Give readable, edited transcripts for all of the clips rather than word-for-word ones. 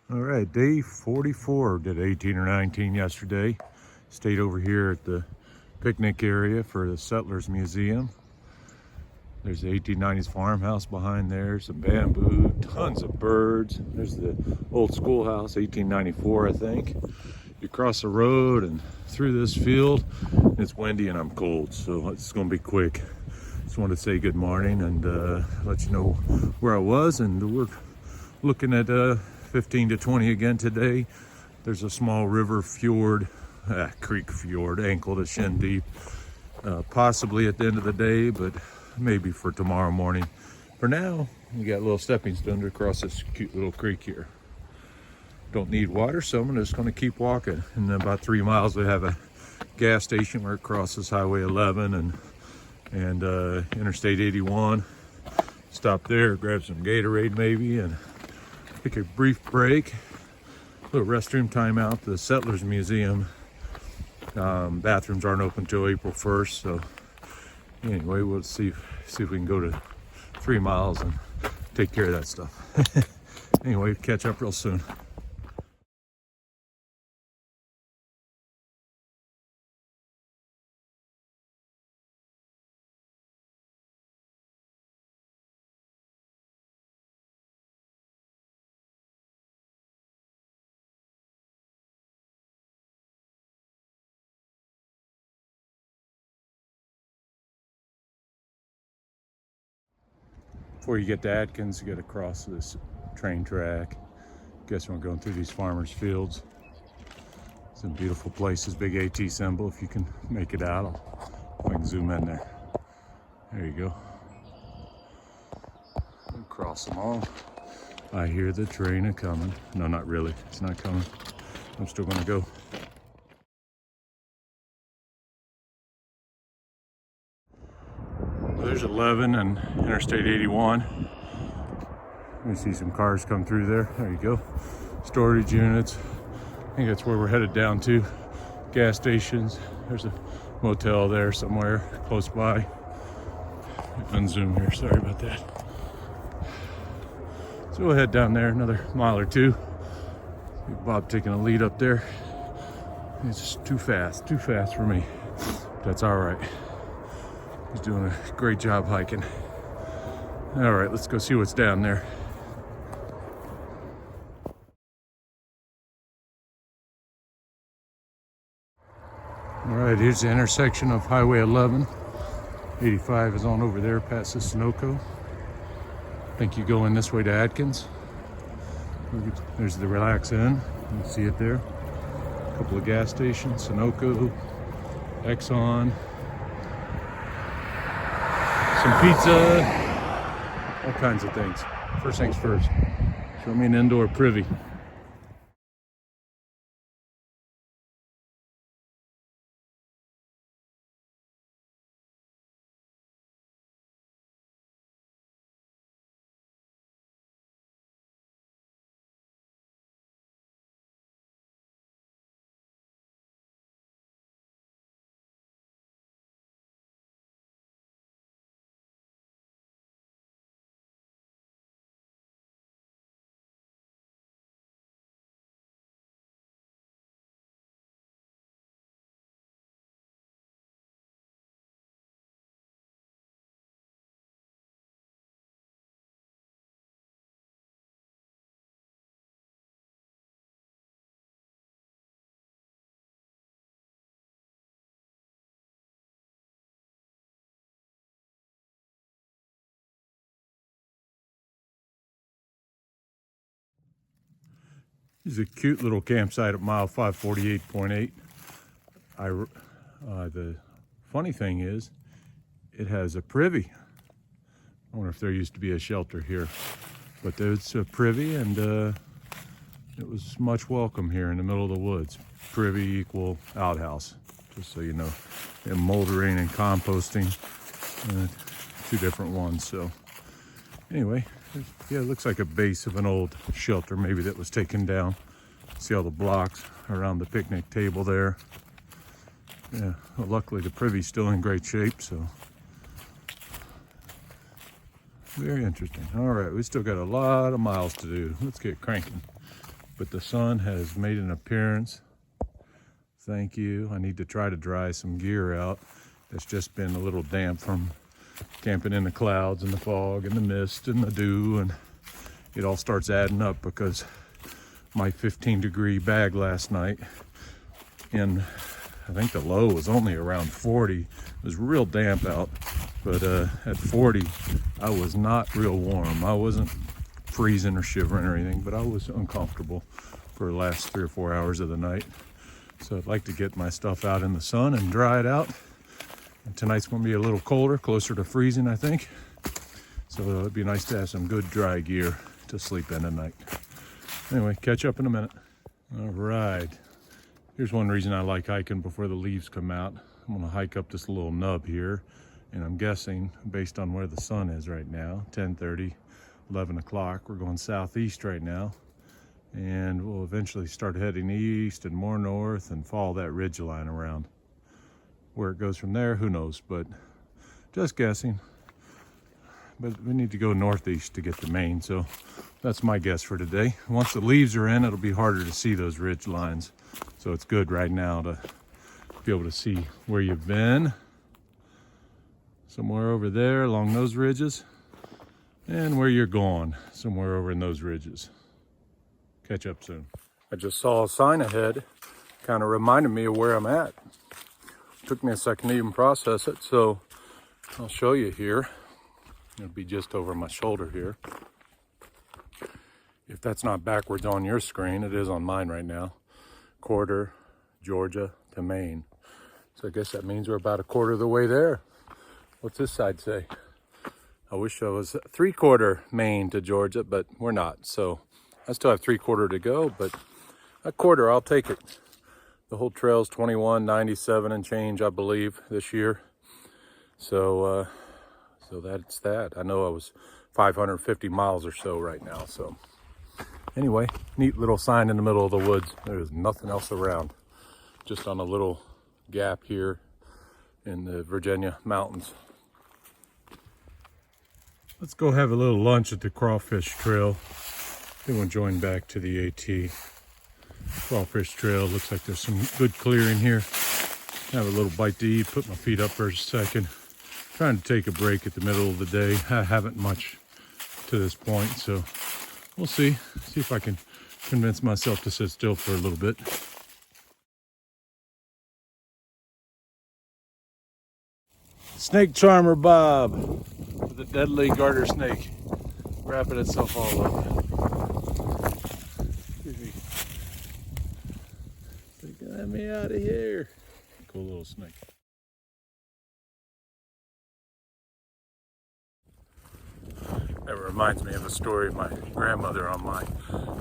All right, day 44. Did 18 or 19 yesterday. Stayed over here at the picnic area for the Settlers Museum. There's the 1890s farmhouse behind there, some bamboo, tons of birds. There's the old schoolhouse, 1894, I think. You cross the road and through this field. It's windy and I'm cold, so it's gonna be quick. Just wanted to say good morning and let you know where I was, and we're looking at 15 to 20 again today. There's a small river fjord, creek fjord, ankle to shin deep, possibly at the end of the day, but maybe for tomorrow morning. For now, we got a little stepping stone to cross this cute little creek here. Don't need water, so I'm just going to keep walking. And then about 3 miles, we have a gas station where it crosses Highway 11 and Interstate 81. Stop there, grab some Gatorade maybe, and take a brief break. A little restroom timeout. The Settlers Museum bathrooms aren't open till April 1st, so anyway, we'll see if we can go to 3 miles and take care of that stuff. Anyway, catch up real soon. Before you get to Atkins, you got to cross this train track. Guess we're going through these farmers' fields. Some beautiful places, big AT symbol if you can make it out. I can zoom in there. There you go. We'll cross them all. I hear the train a-coming. No, not really. It's not coming. I'm still gonna go. There's 11 and Interstate 81. We see some cars come through there. There you go. Storage units. I think that's where we're headed down to. Gas stations. There's a motel there somewhere close by. Unzoom here, sorry about that. So we'll head down there another mile or two. Bob taking a lead up there. It's just too fast for me. That's all right. He's doing a great job hiking. All right, let's go see what's down there. All right, here's the intersection of Highway 11. 85 is on over there past the Sunoco. I think you go in this way to Atkins. There's the Relax Inn. You see it there. A couple of gas stations, Sunoco, Exxon. Some pizza, all kinds of things. First things first, show me an indoor privy. This is a cute little campsite at mile 548.8. The funny thing is, it has a privy. I wonder if there used to be a shelter here, but there's a privy, and it was much welcome here in the middle of the woods. Privy equal outhouse, just so you know. And moldering and composting, two different ones. So anyway, yeah, it looks like a base of an old shelter, maybe that was taken down. See all the blocks around the picnic table there. Yeah, well, luckily the privy's still in great shape, so very interesting. All right, we still got a lot of miles to do. Let's get cranking. but the sun has made an appearance. Thank you. I need to try to dry some gear out. It's just been a little damp from camping in the clouds and the fog and the mist and the dew, and it all starts adding up because my 15-degree bag last night, and I think the low was only around 40. It was real damp out, but at 40, I was not real warm. I wasn't freezing or shivering or anything, but I was uncomfortable for the last 3 or 4 hours of the night. So I'd like to get my stuff out in the sun and dry it out. And tonight's gonna be a little colder, closer to freezing, I think. So it'd be nice to have some good dry gear to sleep in tonight. Anyway, catch up in a minute. All right. Here's one reason I like hiking before the leaves come out. I'm gonna hike up this little nub here, and I'm guessing, based on where the sun is right now, 10:30, 11 o'clock, we're going southeast right now, and we'll eventually start heading east and more north and follow that ridge line around. Where it goes from there, who knows, but just guessing. But we need to go northeast to get to Maine, so that's my guess for today. Once the leaves are in, it'll be harder to see those ridge lines. So it's good right now to be able to see where you've been. Somewhere over there along those ridges. And where you're going, somewhere over in those ridges. Catch up soon. I just saw a sign ahead, kind of reminded me of where I'm at. Took me a second to even process it, so I'll show you here. It'll be just over my shoulder here. If that's not backwards on your screen, it is on mine right now. Quarter, Georgia to Maine. So I guess that means we're about a quarter of the way there. What's this side say? I wish I was 3/4 Maine to Georgia, but we're not. So I still have 3/4 to go, but a quarter, I'll take it. The whole trail's 21.97 and change, I believe, this year. So that's that. I know I was 550 miles or so right now. So anyway, neat little sign in the middle of the woods. There's nothing else around, just on a little gap here in the Virginia mountains. Let's go have a little lunch at the Crawfish Trail. Then we'll join back to the AT. Crawfish Trail, looks like there's some good clearing here. Have a little bite to eat, put my feet up for a second. Trying to take a break at the middle of the day. I haven't much to this point, so we'll see. See if I can convince myself to sit still for a little bit. Snake charmer Bob with a deadly garter snake wrapping itself all up. Get me out of here. Cool little snake. That reminds me of a story of my grandmother on my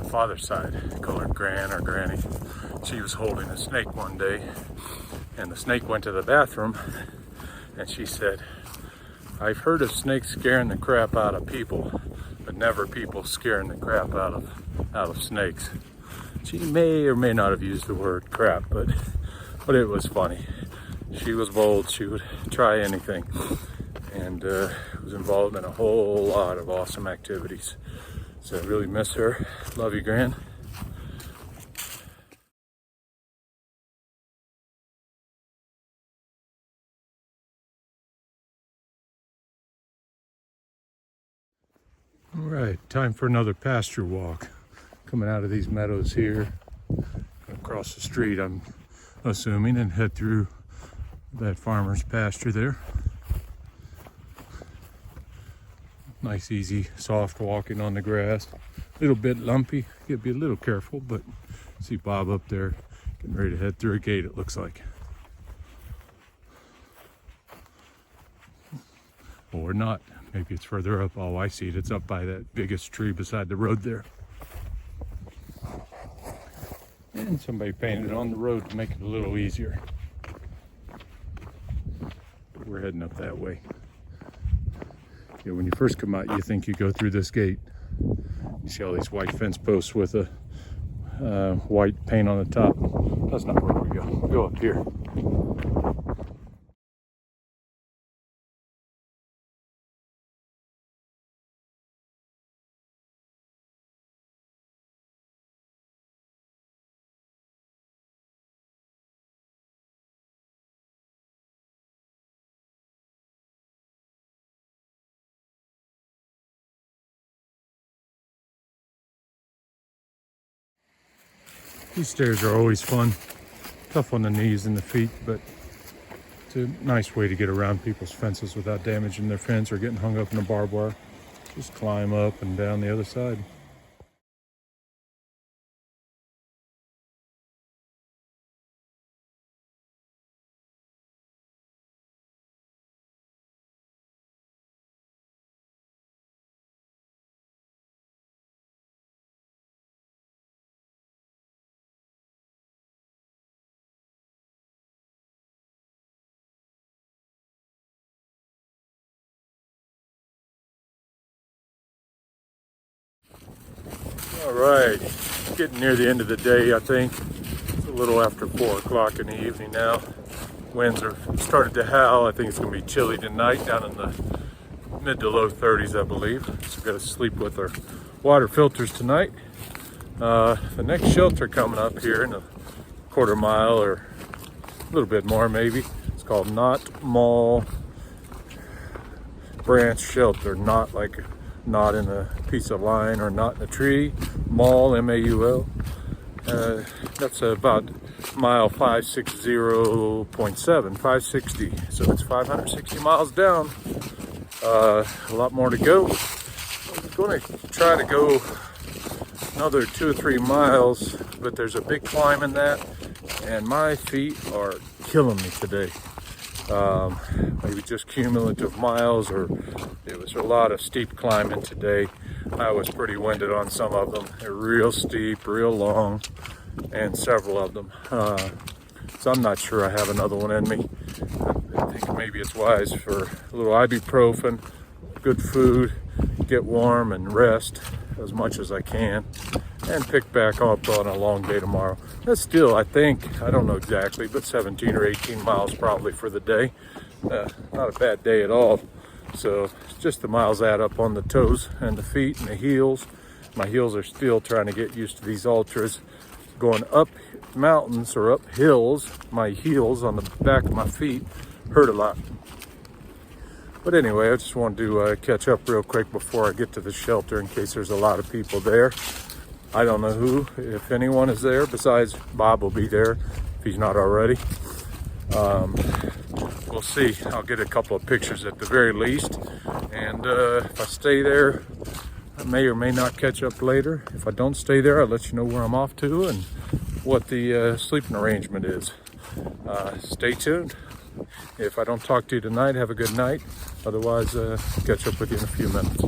father's side. I call her Gran or Granny. She was holding a snake one day, and the snake went to the bathroom, and she said, "I've heard of snakes scaring the crap out of people, but never people scaring the crap out of snakes." She may or may not have used the word crap, but it was funny. She was bold. She would try anything, and was involved in a whole lot of awesome activities. So I really miss her. Love you, Gran. All right, time for another pasture walk. Coming out of these meadows here, across the street, I'm assuming, and head through that farmer's pasture there. Nice, easy, soft walking on the grass. A little bit lumpy. You gotta be a little careful, but see Bob up there getting ready to head through a gate, it looks like. Or not. Maybe it's further up. Oh, I see it. It's up by that biggest tree beside the road there. And somebody painted it on the road to make it a little easier. But we're heading up that way. Yeah, when you first come out, you think you go through this gate. You see all these white fence posts with a white paint on the top. That's not where we go. We go up here. These stairs are always fun. Tough on the knees and the feet, but it's a nice way to get around people's fences without damaging their fence or getting hung up in a barbed wire. Just climb up and down the other side. All right, getting near the end of the day, I think. It's a little after 4 o'clock in the evening now. Winds are started to howl. I think it's going to be chilly tonight, down in the mid to low 30s, I believe. So we've got to sleep with our water filters tonight. The next shelter coming up here in a quarter mile or a little bit more maybe. It's called Maul Branch Shelter. Not like not in a piece of line or not in a tree. Maul, M-A-U-L. That's about mile 560.7, 560. So it's 560 miles down. A lot more to go. I'm going to try to go another 2 or 3 miles, but there's a big climb in that, and my feet are killing me today. Maybe just cumulative miles, or it was a lot of steep climbing today. I was pretty winded on some of them. They're real steep, real long, and several of them. So I'm not sure I have another one in me. I think maybe it's wise for a little ibuprofen, good food, get warm and rest as much as I can, and pick back up on a long day tomorrow. That's still, I think, I don't know exactly, but 17 or 18 miles probably for the day. Not a bad day at all. So just the miles add up on the toes and the feet and the heels. My heels are still trying to get used to these ultras. Going up mountains or up hills, my heels on the back of my feet hurt a lot. But anyway, I just wanted to catch up real quick before I get to the shelter in case there's a lot of people there. I don't know who, if anyone is there, besides Bob will be there if he's not already. We'll see. I'll get a couple of pictures at the very least. And if I stay there, I may or may not catch up later. If I don't stay there, I'll let you know where I'm off to and what the sleeping arrangement is. Stay tuned. If I don't talk to you tonight, have a good night. Otherwise, catch up with you in a few minutes.